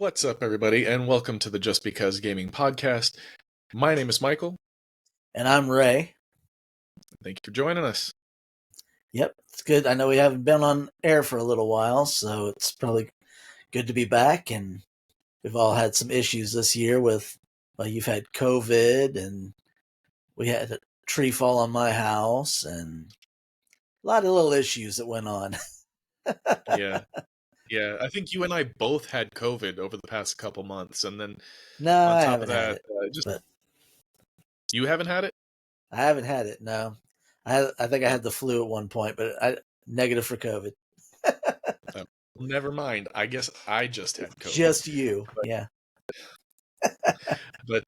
What's up, everybody, and welcome to the Just Because Gaming Podcast. My name is Michael. And I'm Ray. Thank you for joining us. Yep, it's good. I know we haven't been on air for a little while, so it's probably good to be back. And we've all had some issues this year with, well, you've had COVID, and we had a tree fall on my house, and a lot of little issues that went on. Yeah. I think you and I both had COVID over the past couple months, and then No, on I top of haven't had that, it, just but you haven't had it? I haven't had it. No, I think I had the flu at one point, but I negative for COVID. Uh, Never mind. I guess I just had COVID. Just you, yeah. But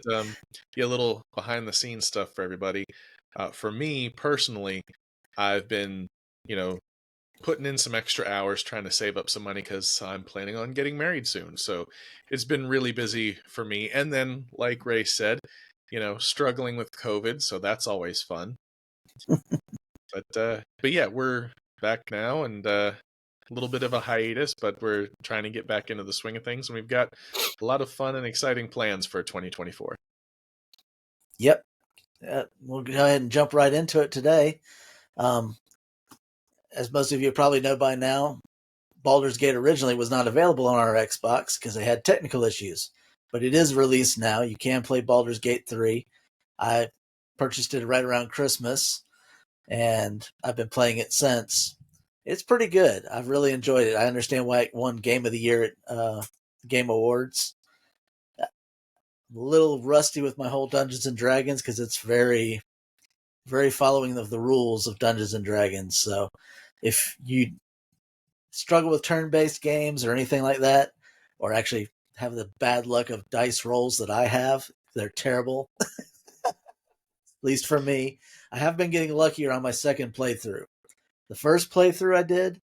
yeah, a little behind the scenes stuff for everybody. For me personally, I've been, putting in some extra hours trying to save up some money because I'm planning on getting married soon. So it's been really busy for me. And then, like Ray said, struggling with COVID. So that's always fun. But yeah, we're back now, and a little bit of a hiatus, but we're trying to get back into the swing of things. And we've got a lot of fun and exciting plans for 2024. Yep. We'll go ahead and jump right into it today. As most of you probably know by now, Baldur's Gate originally was not available on our Xbox because they had technical issues, but it is released now. You can play Baldur's Gate 3. I purchased it right around Christmas, and I've been playing it since. It's pretty good. I've really enjoyed it. I understand why it won Game of the Year at Game Awards. A little rusty with my whole Dungeons and Dragons because it's very, very following of the rules of Dungeons and Dragons. So if you struggle with turn-based games or anything like that, or actually have the bad luck of dice rolls that I have, they're terrible. At least for me. I have been getting luckier on my second playthrough. The first playthrough I did,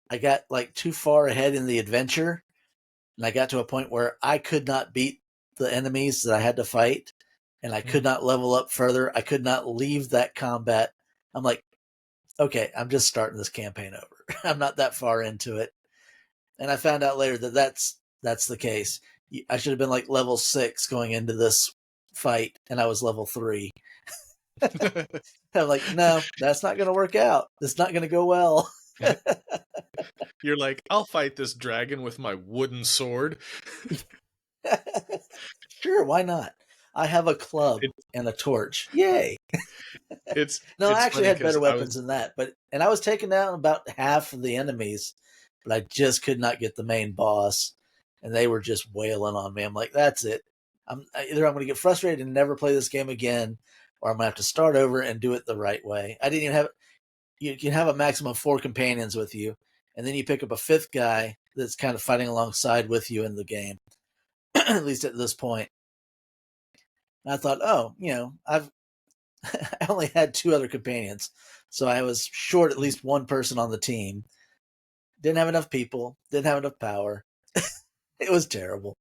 I got like too far ahead in the adventure, and I got to a point where I could not beat the enemies that I had to fight, and I could not level up further. I could not leave that combat. I'm like, okay, I'm just starting this campaign over. I'm not that far into it. And I found out later that that's the case. I should have been like level 6 going into this fight, and I was level 3. I'm like, no, that's not going to work out. It's not going to go well. You're like, I'll fight this dragon with my wooden sword. Sure, why not? I have a club and a torch. Yay. No, I actually had better weapons than that, and I was taking down about half of the enemies, but I just could not get the main boss, and they were just wailing on me. I'm like, that's it. Either I'm going to get frustrated and never play this game again, or I'm going to have to start over and do it the right way. I didn't even have. You can have a maximum of 4 companions with you, and then you pick up a 5th guy that's kind of fighting alongside with you in the game, at least at this point. And I thought, I only had 2 other companions, so I was short at least one person on the team. Didn't have enough people, didn't have enough power. It was terrible.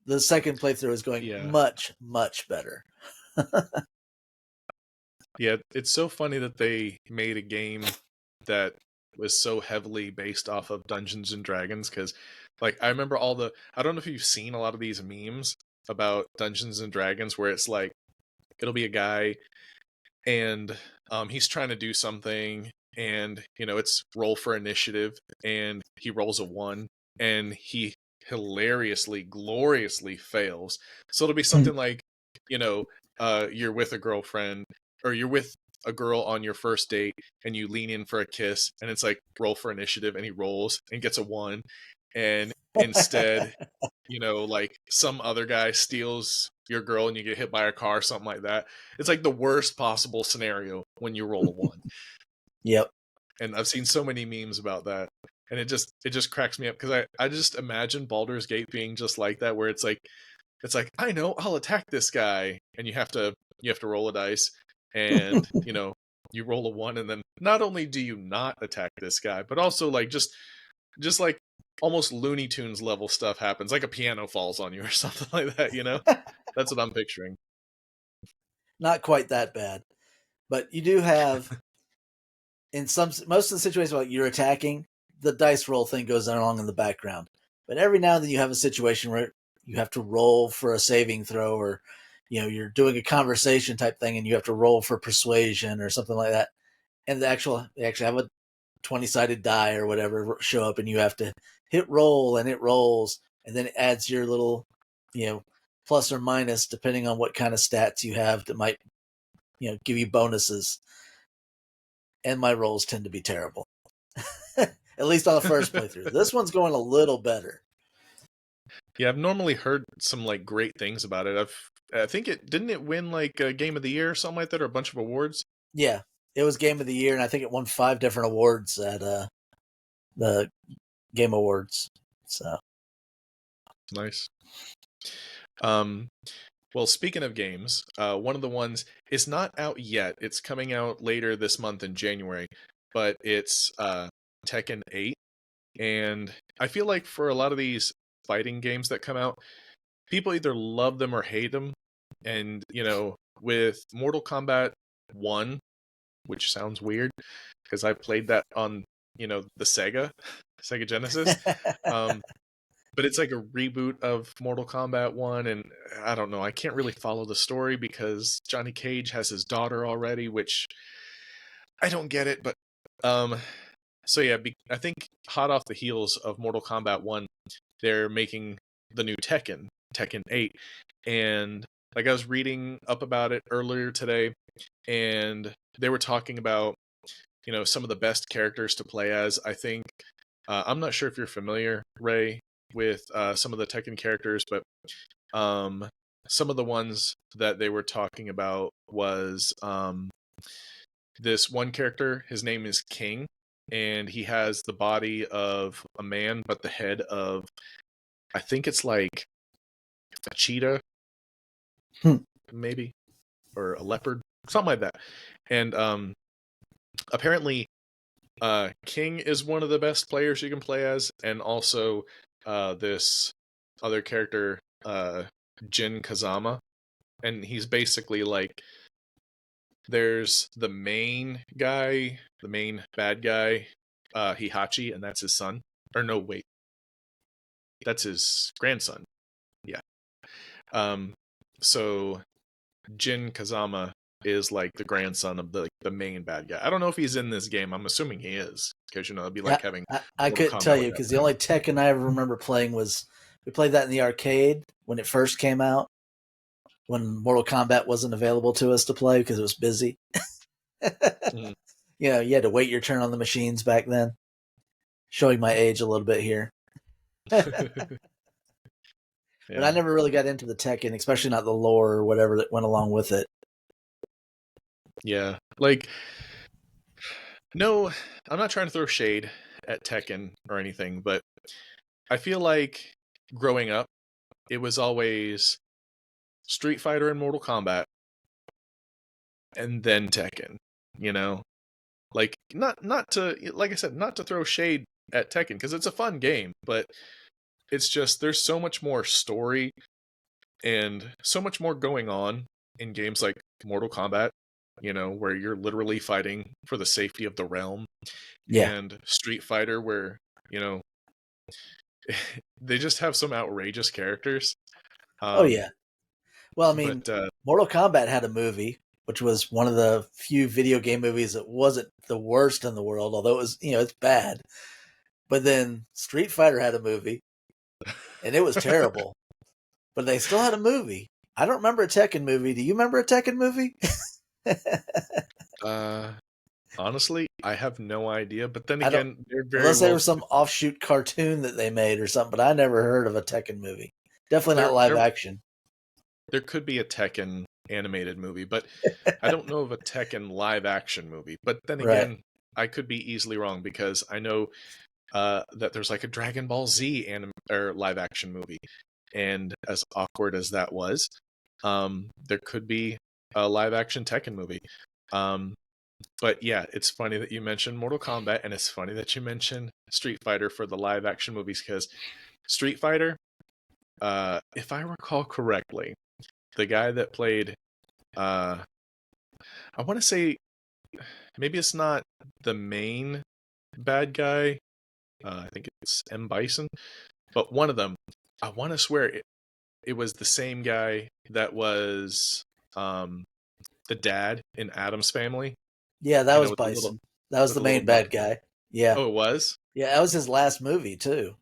The second playthrough is going much, much better. Yeah, it's so funny that they made a game that was so heavily based off of Dungeons and Dragons, because like I remember I don't know if you've seen a lot of these memes about Dungeons and Dragons where it's like it'll be a guy and he's trying to do something, and it's roll for initiative, and he rolls a 1 and he hilariously, gloriously fails. So it'll be something like, you're with a girlfriend, or you're with a girl on your first date, and you lean in for a kiss, and it's like roll for initiative, and he rolls and gets a 1, and instead like some other guy steals your girl and you get hit by a car or something like that. It's like the worst possible scenario when you roll a 1. Yep. And I've seen so many memes about that, and it just cracks me up, because I just imagine Baldur's Gate being just like that, where it's like I know, I'll attack this guy, and you have to roll a dice, and you roll a 1, and then not only do you not attack this guy, but also like just like almost Looney Tunes level stuff happens, like a piano falls on you or something like that. That's what I'm picturing. Not quite that bad, but you do have most of the situations like you're attacking, the dice roll thing goes along in the background. But every now and then you have a situation where you have to roll for a saving throw, or you're doing a conversation type thing and you have to roll for persuasion or something like that. And they actually have a 20-sided die or whatever show up, and you have to hit roll, and it rolls, and then it adds your little, plus or minus depending on what kind of stats you have that might, give you bonuses. And my rolls tend to be terrible. At least on the first playthrough. This one's going a little better. Yeah, I've normally heard some like great things about it. I think didn't it win like a Game of the Year or something like that, or a bunch of awards? Yeah, it was Game of the Year, and I think it won 5 different awards at the Game Awards. So nice. Well, speaking of games, one of the ones is not out yet. It's coming out later this month in January, but it's Tekken 8. And I feel like for a lot of these fighting games that come out, people either love them or hate them. And, with Mortal Kombat 1, which sounds weird because I played that on, the Sega Genesis. But it's like a reboot of Mortal Kombat 1, and I don't know, I can't really follow the story because Johnny Cage has his daughter already, which I don't get it, but so yeah, I think hot off the heels of Mortal Kombat 1, they're making the new Tekken 8, and like I was reading up about it earlier today, and they were talking about, some of the best characters to play as. I think, I'm not sure if you're familiar, Ray, with some of the Tekken characters, but some of the ones that they were talking about was this one character. His name is King, and he has the body of a man, but the head of, I think it's like a cheetah, maybe, or a leopard, something like that. And apparently, King is one of the best players you can play as, and also this other character, Jin Kazama, and he's basically like, there's the main guy, the main bad guy, Hihachi, and that's his son. Or no, wait, that's his grandson. Yeah. So Jin Kazama is like the grandson of the main bad guy. I don't know if he's in this game. I'm assuming he is, because it'd be like having I Mortal couldn't Kombat tell you, without because the him. only Tekken I ever remember playing was, we played that in the arcade when it first came out, when Mortal Kombat wasn't available to us to play because it was busy. Mhm. You had to wait your turn on the machines back then. Showing my age a little bit here. But I Yeah. never really got into the Tekken, especially not the lore or whatever that went along with it. Yeah. Like, no, I'm not trying to throw shade at Tekken or anything, but I feel like growing up, it was always Street Fighter and Mortal Kombat, and then Tekken. You know, like not to, like I said, not to throw shade at Tekken because it's a fun game, but it's just there's so much more story and so much more going on in games like Mortal Kombat. Where you're literally fighting for the safety of the realm, Yeah. and Street Fighter, where you know they just have some outrageous characters. Oh, yeah. Well, I mean, But Mortal Kombat had a movie, which was one of the few video game movies that wasn't the worst in the world, although it was, it's bad. But then Street Fighter had a movie, and it was terrible. But they still had a movie. I don't remember a Tekken movie. Do you remember a Tekken movie? uh, honestly, I have no idea. But then I don't, again, there very unless there well was some offshoot cartoon that they made or something. But I never heard of a Tekken movie. Definitely not there live there action. there could be a Tekken animated movie, but I don't know of a Tekken live action movie. But then Right. again, I could be easily wrong because I know that there's like a Dragon Ball Z or live action movie, and as awkward as that was, there could be a live action Tekken movie. But yeah, it's funny that you mentioned Mortal Kombat, and it's funny that you mentioned Street Fighter for the live action movies, because Street Fighter, if I recall correctly, the guy that played, I want to say, maybe it's not the main bad guy, I think it's M. Bison, but one of them, I want to swear it was the same guy that was the dad in Adam's Family. Yeah, that You was know, with the little Bison. That was with the the little main bad mustache. guy. Yeah. Oh, it was. Yeah, that was his last movie too.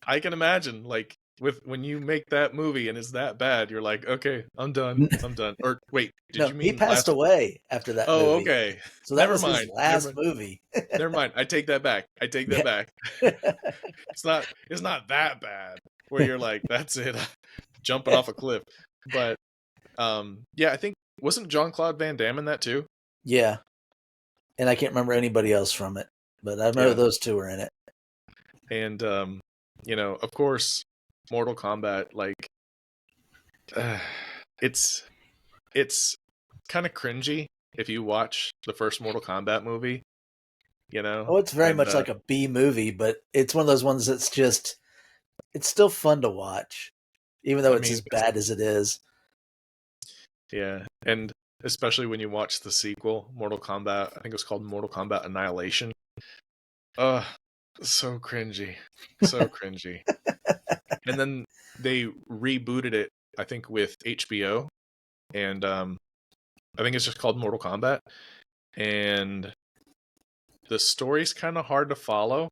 I can imagine, like, with when you make that movie and it's that bad, you're like, okay, I'm done. I'm done. Or wait, did No, you he mean passed last? away after that Oh, movie. okay. So that Never was his mind. last movie. Never mind. I take that back. I take that Yeah. back. It's not that bad where you're like, that's it, jumping off a cliff. But yeah, I think wasn't Jean-Claude Van Damme in that too? Yeah. And I can't remember anybody else from it, but I know Yeah. those two were in it. And of course, Mortal Kombat, like uh, it's it's kind of cringy if you watch the first Mortal Kombat movie, Oh, it's very and much like a B movie, but it's one of those ones that's just it's still fun to watch, even though I it's mean, as bad as it is. yeah, and especially when you watch the sequel, Mortal Kombat, I think it was called Mortal Kombat Annihilation. Ugh, so cringy, so cringy. And then they rebooted it, I think, with HBO, and I think it's just called Mortal Kombat, and the story's kind of hard to follow,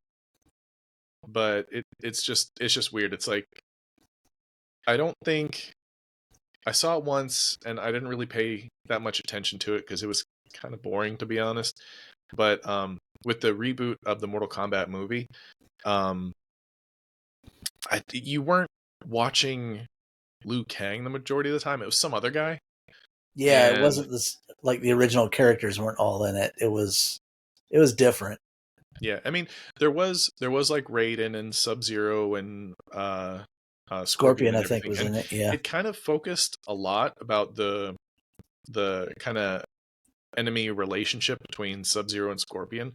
but it's just weird. It's like I don't think I saw it once and I didn't really pay that much attention to it because it was kind of boring, to be honest. But with the reboot of the Mortal Kombat movie, um, you weren't watching Liu Kang the majority of the time. It was some other guy, Yeah, it and wasn't this like the original characters weren't all in it. It was different. yeah, I mean there was like Raiden and Sub Zero and Scorpion Scorpion, and I think, everything, was and in it. Yeah. it kind of focused a lot about the kind of enemy relationship between Sub Zero and Scorpion.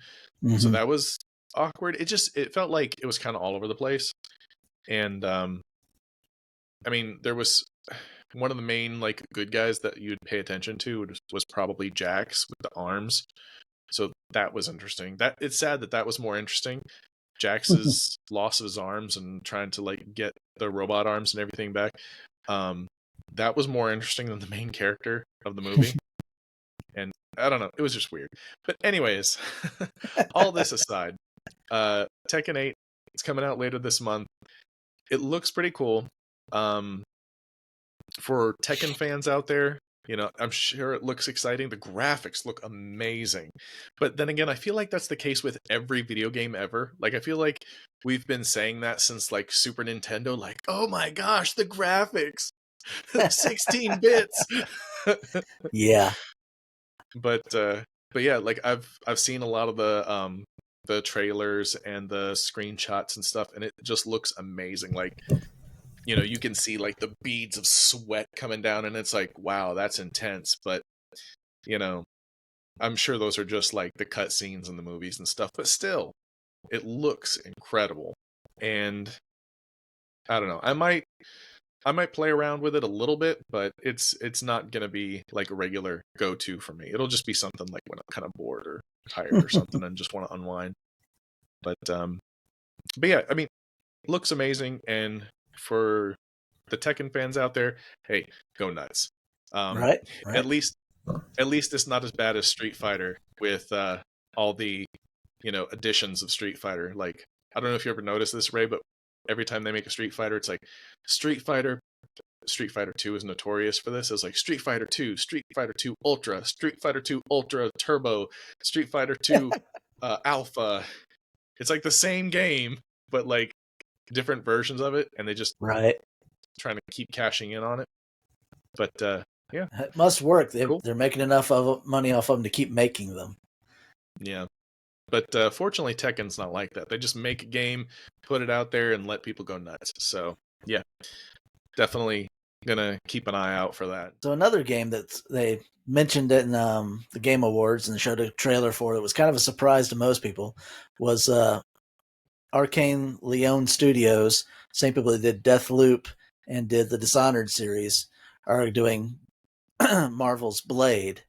So Hmm. that was awkward. It felt like it was kind of all over the place. And I mean, there was one of the main like good guys that you'd pay attention to was probably Jax with the arms. So that was interesting. That it's sad that was more interesting. Jax's loss of his arms and trying to like get the robot arms and everything back. Um, that was more interesting than the main character of the movie. And I don't know, it was just weird. But anyways, all this aside, Tekken 8 is coming out later this month. It looks pretty cool. Um, for Tekken fans out there, I'm sure it looks exciting. The graphics look amazing. But then again, I feel like that's the case with every video game ever. Like, I feel like we've been saying that since like Super Nintendo, like, oh my gosh, the graphics, 16 bits. Yeah. But yeah, like I've seen a lot of the trailers and the screenshots and stuff, and it just looks amazing. Like, you can see like the beads of sweat coming down, and it's like, wow, that's intense. But you know, I'm sure those are just like the cut scenes in the movies and stuff, but still, it looks incredible. And I don't know, I might play around with it a little bit, but it's not gonna be like a regular go-to for me. It'll just be something like when I'm kind of bored or tired or something and just want to unwind. But yeah, I mean, it looks amazing, and for the Tekken fans out there, hey, go nuts. Um, Right. at Right. least at least it's not as bad as Street Fighter with all the additions of Street Fighter. Like, I don't know if you ever noticed this, Ray, but every time they make a Street Fighter, it's like Street Fighter. Street Fighter 2 is notorious for this. It's like Street Fighter 2, Street Fighter 2 Ultra, Street Fighter 2 Ultra Turbo, Street Fighter 2 Alpha. It's like the same game, but like different versions of it, and they just Right. trying to keep cashing in on it. But yeah, It must work. cool. They're making enough of money off of them to keep making them. Yeah. But fortunately, Tekken's not like that. They just make a game, put it out there, and let people go nuts. So yeah, definitely gonna keep an eye out for that. So another game that they mentioned in the Game Awards and showed a trailer for it was kind of a surprise to most people was Arcane Leon Studios, same people that did Deathloop and did the Dishonored series, are doing Marvel's Blade.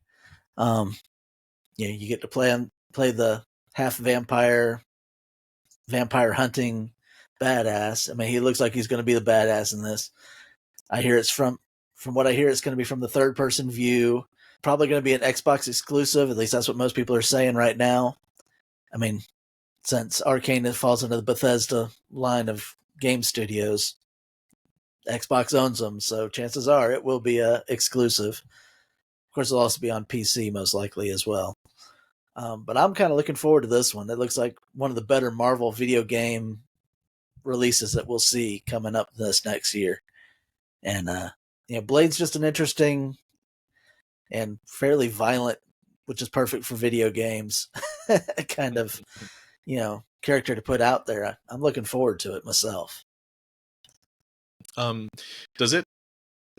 You get to play the half vampire hunting badass. I mean, he looks like he's going to be the badass in this. I hear it's from what I hear, it's going to be from the third person view. Probably going to be an Xbox exclusive. At least that's what most people are saying right now. I mean, since Arcane falls into the Bethesda line of game studios, Xbox owns them, so chances are it will be a exclusive. Of course, it'll also be on PC most likely as well. But I'm kind of looking forward to this one. It looks like one of the better Marvel video game releases that we'll see coming up this next year. And Blade's just an interesting and fairly violent, which is perfect for video games, kind of character to put out there. I'm looking forward to it myself. Does it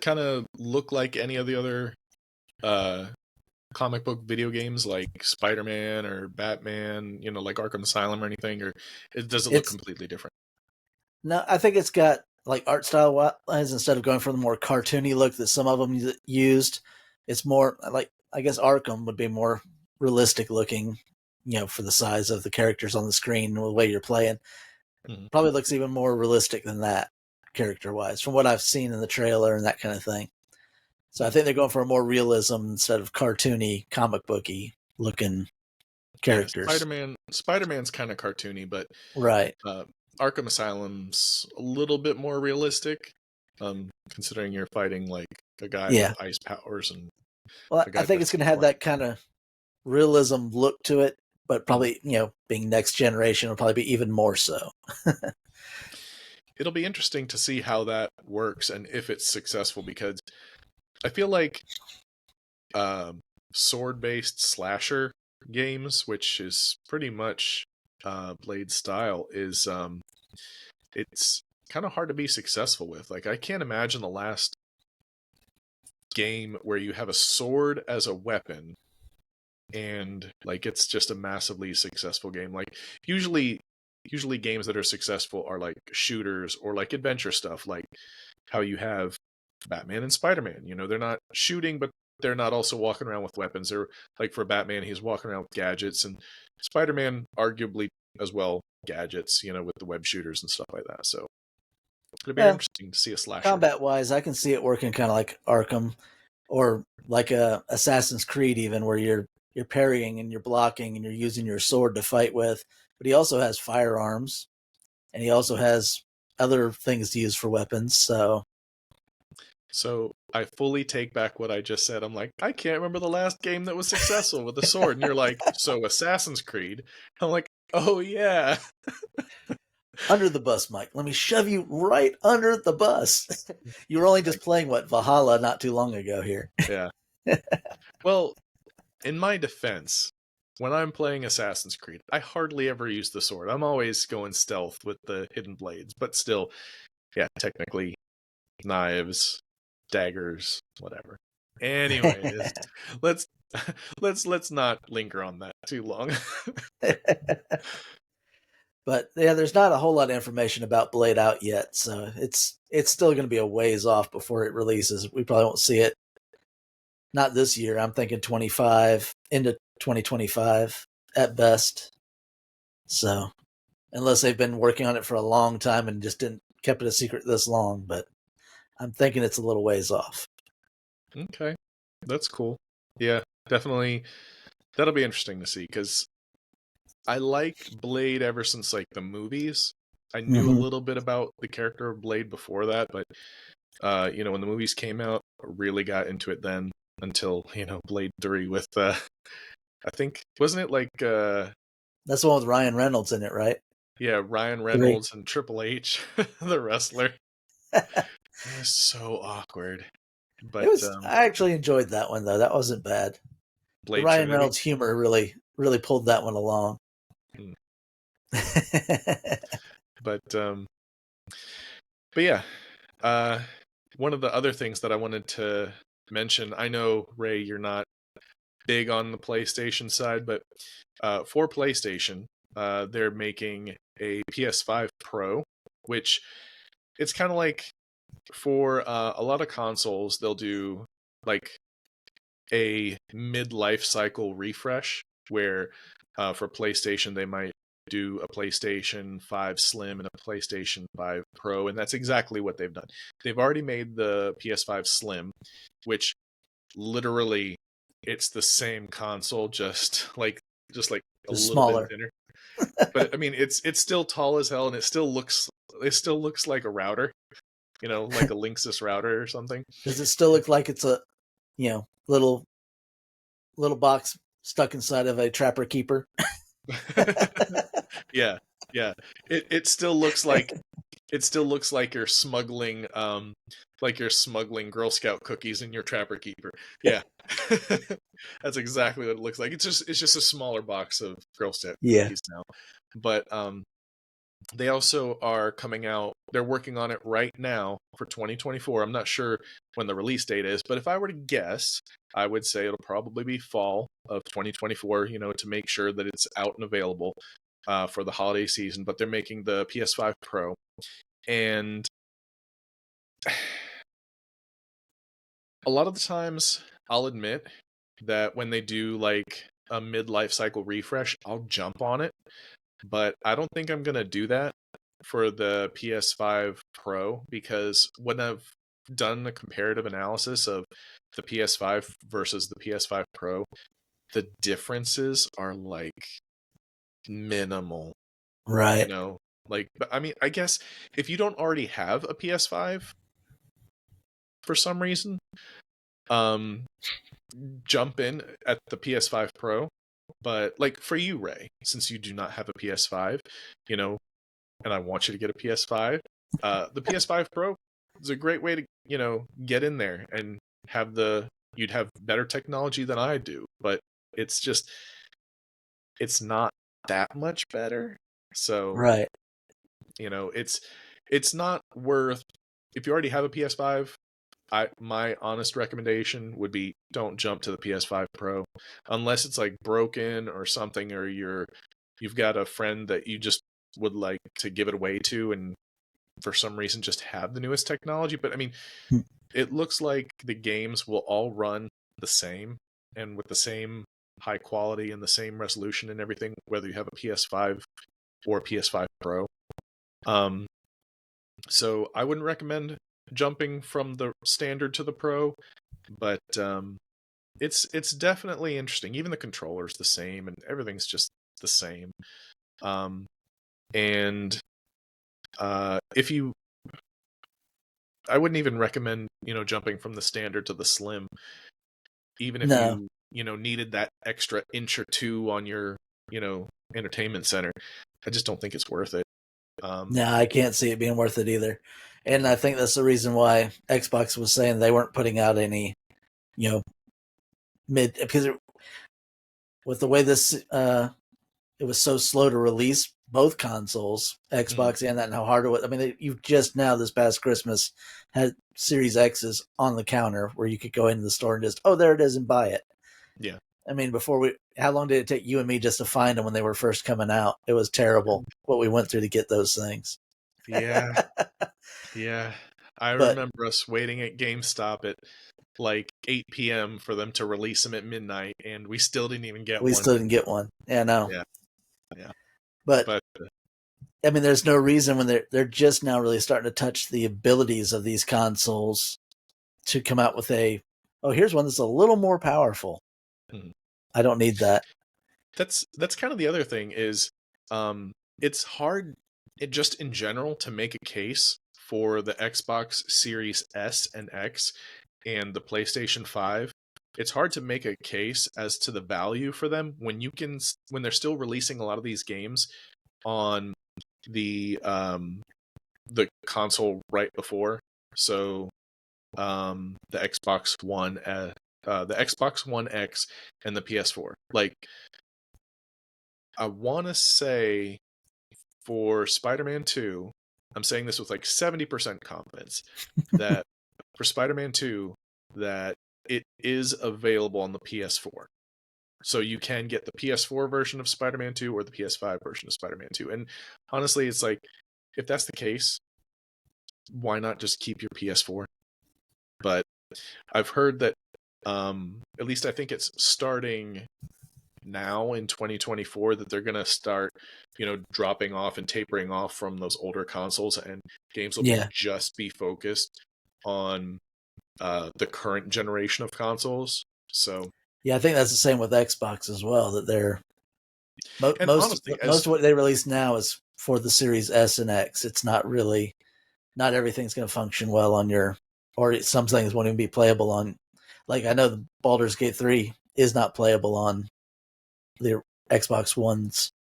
kind of look like any of the other comic book video games like Spider-Man or Batman, like Arkham Asylum or anything, or does it look completely different? No, I think it's got like art style wise, instead of going for the more cartoony look that some of them used, it's more like, I guess Arkham would be more realistic looking, for the size of the characters on the screen and the way you're playing. Mm-hmm. Probably looks even more realistic than that character wise from what I've seen in the trailer and that kind of thing. So I think they're going for a more realism instead of cartoony, comic booky looking characters. Yeah, Spider-Man's kind of cartoony, but right. Arkham Asylum's a little bit more realistic, considering you're fighting like a guy with ice powers and. Well, I think it's going to have that kind of realism look to it, but probably being next generation will probably be even more so. It'll be interesting to see how that works and if it's successful, because I feel like sword-based slasher games, which is pretty much Blade's style, is it's kind of hard to be successful with. Like, I can't imagine the last game where you have a sword as a weapon and like it's just a massively successful game. Like usually games that are successful are like shooters or like adventure stuff, like how you have Batman and Spider-Man. They're not shooting, but they're not also walking around with weapons. They're like, for Batman, he's walking around with gadgets, and Spider-Man arguably as well gadgets, with the web shooters and stuff like that. So it'd be interesting to see a slasher. Combat wise, I can see it working kind of like Arkham or like a Assassin's Creed, even where you're parrying and you're blocking and you're using your sword to fight with. But he also has firearms, and he also has other things to use for weapons. So I fully take back what I just said. I'm like, I can't remember the last game that was successful with a sword. And you're like, so Assassin's Creed. I'm like, oh yeah. Under the bus, Mike. Let me shove you right under the bus. You were only just playing Valhalla not too long ago here. Yeah. Well, in my defense, when I'm playing Assassin's Creed, I hardly ever use the sword. I'm always going stealth with the hidden blades, but still, yeah, technically knives, daggers, whatever. Anyways, let's not linger on that too long. But yeah, there's not a whole lot of information about Blade out yet, so it's still going to be a ways off before it releases. We probably won't see it. Not this year. I'm thinking 25 into 2025 at best. So, unless they've been working on it for a long time and just kept it a secret this long, but I'm thinking it's a little ways off. Okay, that's cool. Yeah, definitely. That'll be interesting to see, because I like Blade ever since like the movies. I knew a little bit about the character of Blade before that, but when the movies came out, I really got into it then until Blade 3 with I think, wasn't it like that's the one with Ryan Reynolds in it, right? Yeah, Ryan Reynolds and Triple H, the wrestler. It was so awkward. But I actually enjoyed that one though. That wasn't bad. The Ryan Reynolds humor really pulled that one along. But yeah, one of the other things that I wanted to mention, I know, Ray, you're not big on the PlayStation side, but for PlayStation, they're making a PS5 Pro, which it's kind of like, for a lot of consoles, they'll do like a mid-life cycle refresh where for PlayStation they might do a PlayStation 5 Slim and a PlayStation 5 Pro, and that's exactly what they've done. They've already made the PS5 Slim, which literally it's the same console, just like a Just little bit smaller. thinner. But I mean, it's still tall as hell, and it still looks like a router, like a Linksys router or something. Does it still look like it's a little box stuck inside of a trapper keeper? Yeah, yeah. It still looks like you're smuggling Girl Scout cookies in your Trapper Keeper. Yeah. That's exactly what it looks like. It's just a smaller box of Girl Scout Yeah. cookies now. But they also are coming out, they're working on it right now for 2024. I'm not sure when the release date is, but if I were to guess, I would say it'll probably be fall of 2024, to make sure that it's out and available for the holiday season. But they're making the PS5 Pro. And a lot of the times, I'll admit that when they do like a mid-life cycle refresh, I'll jump on it. But I don't think I'm going to do that for the PS5 Pro, because when I've done a comparative analysis of the PS5 versus the PS5 Pro, the differences are like minimal, Right. but I mean, I guess if you don't already have a PS5 for some reason, um, jump in at the PS5 Pro. But like for you, Ray, since you do not have a PS5, you know, and I want you to get a PS5, the PS5 Pro is a great way to, get in there and you'd have better technology than I do, but it's just, it's not that much better. So, Right. it's not worth, if you already have a PS5, my honest recommendation would be don't jump to the PS5 Pro unless it's like broken or something, or you've got a friend that you just would like to give it away to, and for some reason just have the newest technology. But I mean, it looks like the games will all run the same and with the same high quality and the same resolution and everything, whether you have a PS5 or PS5 Pro. Um, so I wouldn't recommend jumping from the standard to the Pro, but it's definitely interesting. Even the controller's the same, and everything's just the same. And if you, I wouldn't even recommend jumping from the standard to the Slim, even if No. you needed that extra inch or two on your entertainment center. I just don't think it's worth it. No, I can't see it being worth it either. And I think that's the reason why Xbox was saying they weren't putting out any, you know, because with the way this it was so slow to release both consoles, Xbox and that, and how hard it was. I mean, you've just now this past Christmas had Series X's on the counter where you could go into the store and just, oh, there it is, and buy it. Yeah. I mean, how long did it take you and me just to find them when they were first coming out? It was terrible what we went through to get those things. Yeah. Yeah. I But remember us waiting at GameStop at like 8 p.m. for them to release them at midnight, and we still didn't even get we one. still didn't get one. Yeah, no. Yeah. Yeah. But But I mean, there's no reason when they're just now really starting to touch the abilities of these consoles to come out with here's one that's a little more powerful. I don't need that. that's kind of the other thing is, it's hard, just in general, to make a case for the Xbox Series S and X and the PlayStation 5. It's hard to make a case as to the value for them when they're still releasing a lot of these games on the console right before. So the Xbox One X and the PS4. Like, I want to say for Spider-Man 2, I'm saying this with like 70% confidence, that for Spider-Man 2, that it is available on the PS4. So you can get the PS4 version of Spider-Man 2 or the PS5 version of Spider-Man 2. And honestly, it's like, if that's the case, why not just keep your PS4? But I've heard that, at least I think it's starting now in 2024 that they're going to start, dropping off and tapering off from those older consoles, and games will Yeah. just be focused on the current generation of consoles. So Yeah, I think that's the same with Xbox as well. That they're and most honestly, most of what they release now is for the Series S and X. It's not really not everything's going to function well on your, or some things won't even be playable on. Like I know the Baldur's Gate 3 is not playable on the Xbox Ones.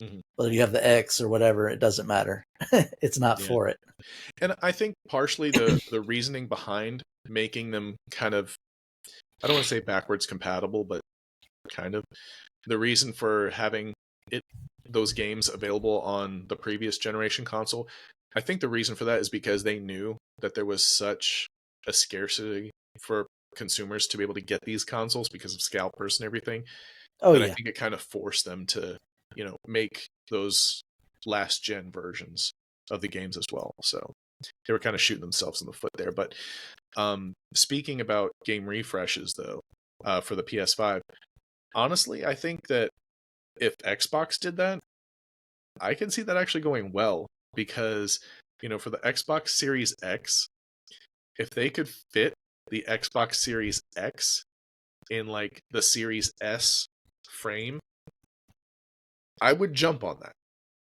Mhm. Whether you have the X or whatever, it doesn't matter. It's not Yeah. for it. And I think partially the reasoning behind making them kind of, I don't want to say backwards compatible, but kind of the reason for having it those games available on the previous generation console, I think the reason for that is because they knew that there was such a scarcity for consumers to be able to get these consoles because of scalpers and everything, Oh that I yeah, think it kind of forced them to, make those last gen versions of the games as well. So they were kind of shooting themselves in the foot there. But speaking about game refreshes though, for the PS5, honestly, I think that if Xbox did that, I can see that actually going well because, for the Xbox Series X, if they could fit the Xbox Series X in like the Series S frame, I would jump on that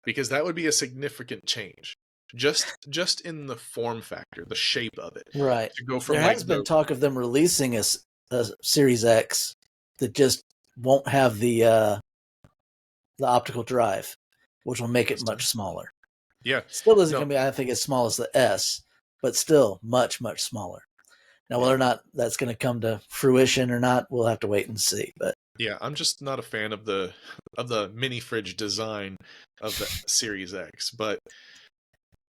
because that would be a significant change. Just in the form factor, the shape of it. right. To go There from like has been talk of them releasing a Series X that just won't have the optical drive, which will make it much smaller. yeah, Still isn't no, going to be, I think, as small as the S, but still much, much smaller. Now, yeah. whether or not that's going to come to fruition or not, we'll have to wait and see. But Yeah, I'm just not a fan of the mini fridge design of the Series X, but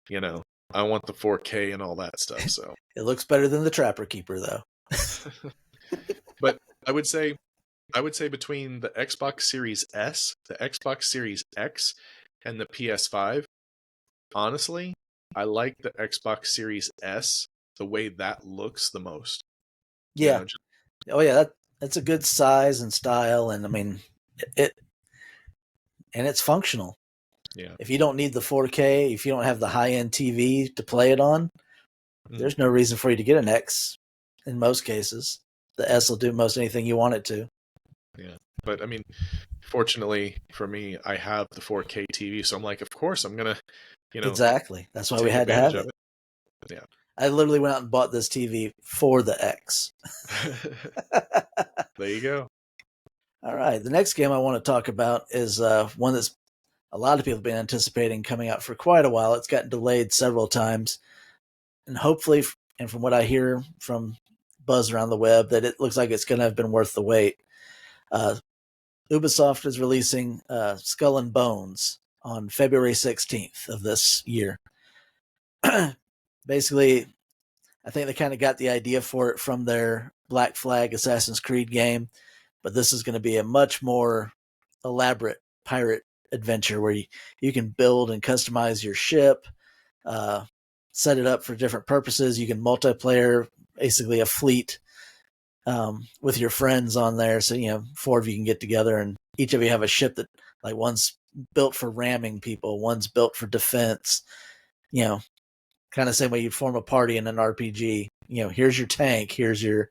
you know, I want the 4K and all that stuff, so. it looks better than the Trapper Keeper, though. But I would say between the Xbox Series S, the Xbox Series X, and the PS5, honestly, I like the Xbox Series S, the way that looks the most. Yeah. Just, Oh, yeah. That's a good size and style, and I mean, it and it's functional. yeah. If you don't need the 4K, if you don't have the high end TV to play it on, Mm, there's no reason for you to get an X. In most cases, the S will do most anything you want it to. yeah. But I mean, fortunately for me, I have the 4K TV, so I'm like, of course I'm gonna, you know, Exactly. That's why we take had to advantage have of it. it. Yeah. I literally went out and bought this TV for the X. There you go. All right. The next game I want to talk about is one that's a lot of people have been anticipating coming out for quite a while. It's gotten delayed several times. And hopefully, and from what I hear from buzz around the web, that it looks like it's going to have been worth the wait. Uh, Ubisoft is releasing Skull and Bones on February 16th of this year. Basically, I think they kind of got the idea for it from their Black Flag Assassin's Creed game, but this is going to be a much more elaborate pirate adventure where you can build and customize your ship, uh, set it up for different purposes. You can multiplayer, basically a fleet with your friends on there. So, four of you can get together and each of you have a ship that, like, one's built for ramming people, one's built for defense, you know, kind of same way you'd form a party in an RPG. Here's your tank, here's your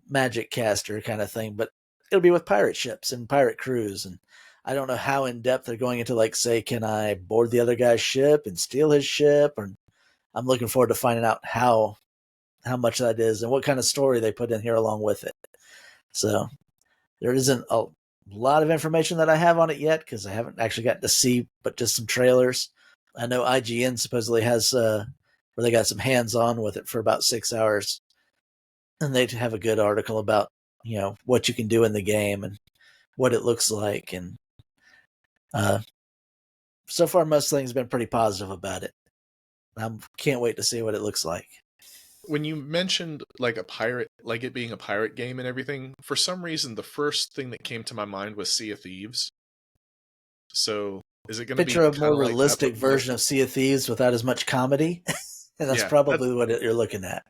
magic caster kind of thing, but it'll be with pirate ships and pirate crews. And I don't know how in depth they're going into, like, say, can I board the other guy's ship and steal his ship? Or I'm looking forward to finding out how much that is and what kind of story they put in here along with it. So there isn't a lot of information that I have on it yet because I haven't actually gotten to see, but just some trailers. I know IGN supposedly has where they got some hands on with it for about 6 hours, and they have a good article about what you can do in the game and what it looks like. And so far, most things have been pretty positive about it. I can't wait to see what it looks like. When you mentioned like a pirate, like it being a pirate game and everything, for some reason the first thing that came to my mind was Sea of Thieves. So is it going to be Picture a kind more of like that, but realistic with, version of Sea of Thieves without as much comedy, and that's yeah, probably what you're looking at.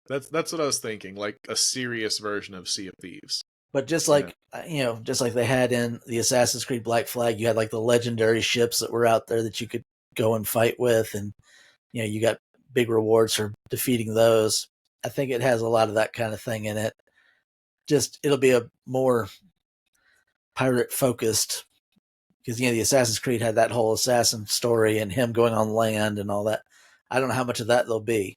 that's what I was thinking, like a serious version of Sea of Thieves. But Yeah. just like they had in the Assassin's Creed Black Flag, you had like the legendary ships that were out there that you could go and fight with, and you got big rewards for defeating those. I think it has a lot of that kind of thing in it. Just it'll be a more pirate focused because the Assassin's Creed had that whole assassin story and him going on land and all that. I don't know how much of that there'll be,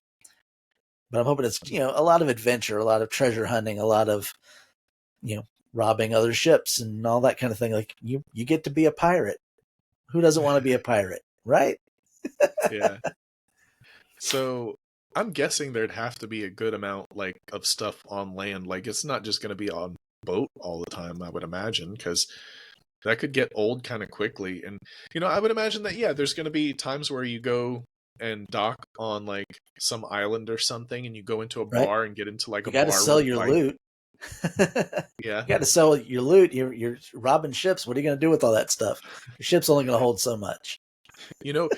but I'm hoping it's a lot of adventure, a lot of treasure hunting, a lot of you know robbing other ships and all that kind of thing. Like you get to be a pirate. Who doesn't want to be a pirate, right? Yeah. So I'm guessing there'd have to be a good amount like of stuff on land. Like it's not just going to be on boat all the time, I would imagine, because that could get old kind of quickly. And I would imagine that yeah, there's going to be times where you go and dock on like some island or something, and you go into a Right? bar and get into like You a got to sell barroom your fight. loot. You Yeah, got to sell your loot. You're robbing ships. What are you going to do with all that stuff? Your ship's only going to hold so much. you know,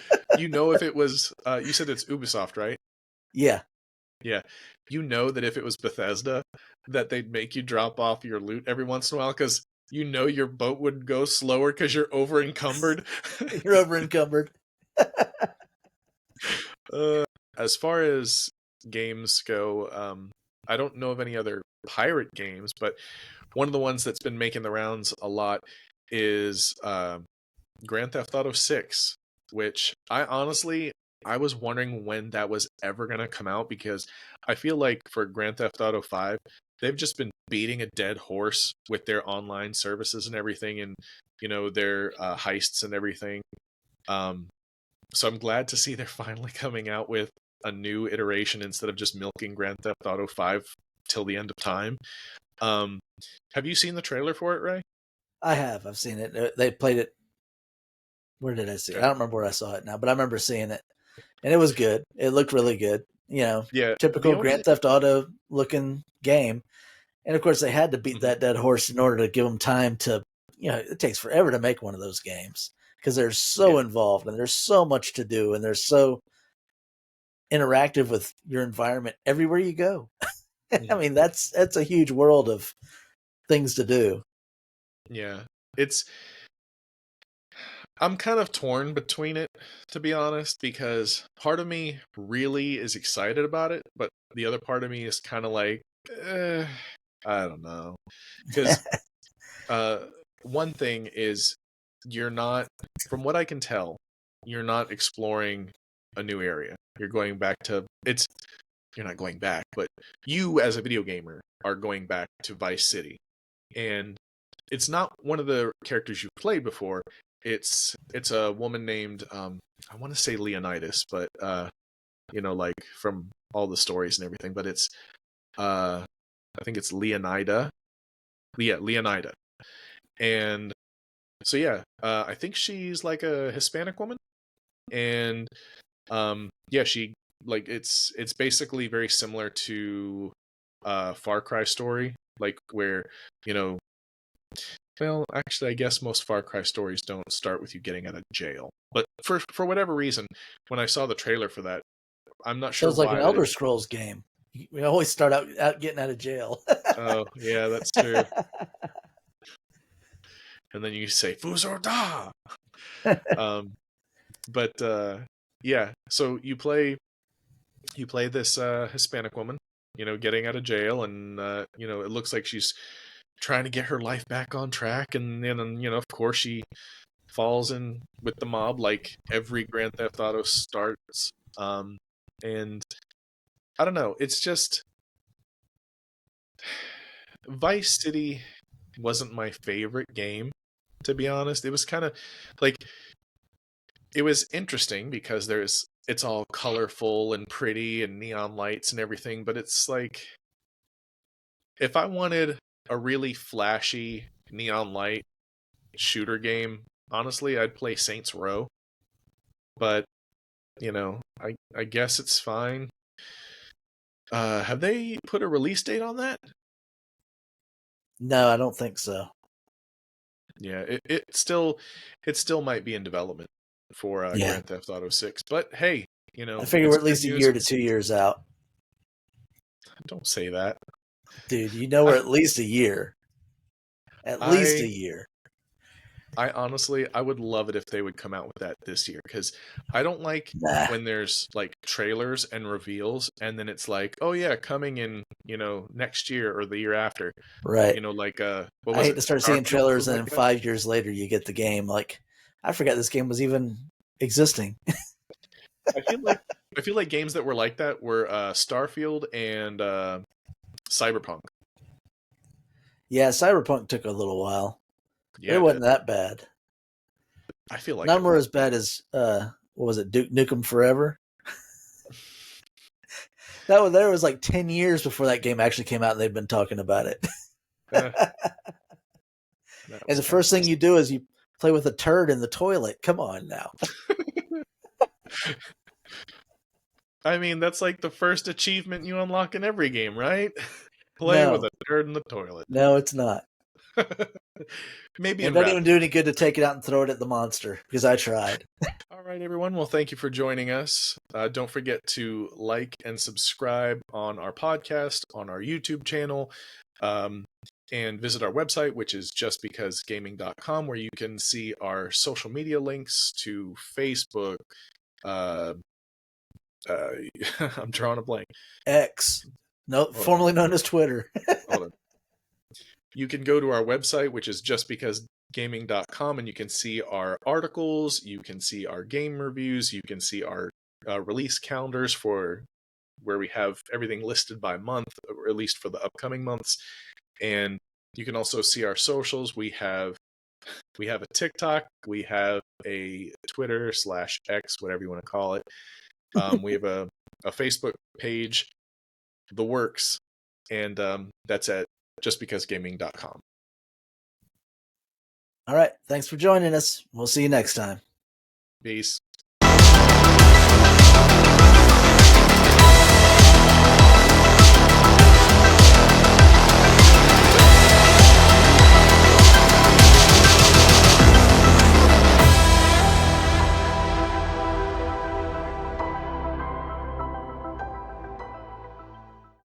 if it was, you said it's Ubisoft, right? Yeah, Yeah, that if it was Bethesda, that they'd make you drop off your loot every once in a while because your boat would go slower because you're over encumbered. you're over encumbered. uh, as far as games go, I don't know of any other pirate games, but one of the ones that's been making the rounds a lot is Grand Theft Auto 6, which I was wondering when that was ever going to come out because I feel like for Grand Theft Auto 5, they've just been beating a dead horse with their online services and everything and their heists and everything. Um so I'm glad to see they're finally coming out with a new iteration instead of just milking Grand Theft Auto 5 till the end of time. Um have you seen the trailer for it, Ray? I have. I've seen it. They played it. Where did I see it? I Okay. don't remember where I saw it now, but I remember seeing it, and it was good. It looked really good. Yeah, the Typical only Grand Theft Auto looking game. And of course, they had to beat Mhm. that dead horse in order to give them time to. It takes forever to make one of those games because they're so Yeah. involved and there's so much to do and they're so interactive with your environment everywhere you go. I Mhm. mean, that's a huge world of things to do. Yeah. It's I'm kind of torn between it, to be honest, because part of me really is excited about it, but the other part of me is kind of like, eh, I don't know. Because uh, one thing is, you're not, from what I can tell, you're not exploring a new area. You're not going back, but you as a video gamer are going back to Vice City. And it's not one of the characters you've played before. It's a woman named I want to say Leonidas, but like from all the stories and everything, but it's I think it's Leonida. Yeah, Leonida. And so yeah, I think she's like a Hispanic woman, and yeah, she like it's basically very similar to Far Cry story, like where you know well, actually, I guess most Far Cry stories don't start with you getting out of jail. But for whatever reason, when I saw the trailer for that, I'm not sure Sounds like an why that Elder it. Scrolls game. We always start out getting out of jail. Oh, yeah, that's true. And then you say "Fuzor da." Um, but yeah, so you play this Hispanic woman, getting out of jail, and it looks like she's trying to get her life back on track, and then of course she falls in with the mob like every Grand Theft Auto starts. And I don't know, it's just Vice City wasn't my favorite game, to be honest. It was kind of like it was interesting because it's all colorful and pretty and neon lights and everything, but it's like if I wanted a really flashy neon light shooter game, honestly, I'd play Saints Row. But I guess it's fine. Have they put a release date on that? No, I don't think so. Yeah, it still might be in development for Yeah. Grand Theft Auto 6. But hey, I figure we're it's at good least a news. year to 2 years out. Don't say that. Dude, we're I, at least a year. At least a year. I honestly, I would love it if they would come out with that this year, because I don't like Nah. when there's like trailers and reveals and then it's like, oh yeah, coming in, next year or the year after. Right. Like what I was hate it? to start seeing Starfield trailers was and like then that. 5 years later you get the game. Like, I forgot this game was even existing. I feel like games that were like that were Starfield and Cyberpunk. Yeah, Cyberpunk took a little while, but Yeah, it it did. wasn't that bad. I feel like None it were was. as bad as what was it, Duke Nukem Forever? There was like 10 years before that game actually came out, and they'd been talking about it. Eh, that And was the kind first thing you do is you play with a turd in the toilet. Come on now. of. I mean, that's like the first achievement you unlock in every game, right? Play with No, a turd in the toilet. no, it's not. Maybe And in it doesn't rap. even do any good to take it out and throw it at the monster because I tried. All right, everyone. Well, thank you for joining us. Don't forget to like and subscribe on our podcast, on our YouTube channel, um, and visit our website, which is justbecausegaming.com, where you can see our social media links to Facebook. Uh, uh, I'm drawing a blank. X, no, Hold on. formerly known as Twitter. Hold on. You can go to our website, which is justbecausegaming.com, and you can see our articles, you can see our game reviews, you can see our release calendars for where we have everything listed by month, or at least for the upcoming months. And you can also see our socials. We have a TikTok, we have a Twitter/X, whatever you want to call it. We have a Facebook page, the works, and that's at justbecausegaming.com. All right. Thanks for joining us. We'll see you next time. Peace.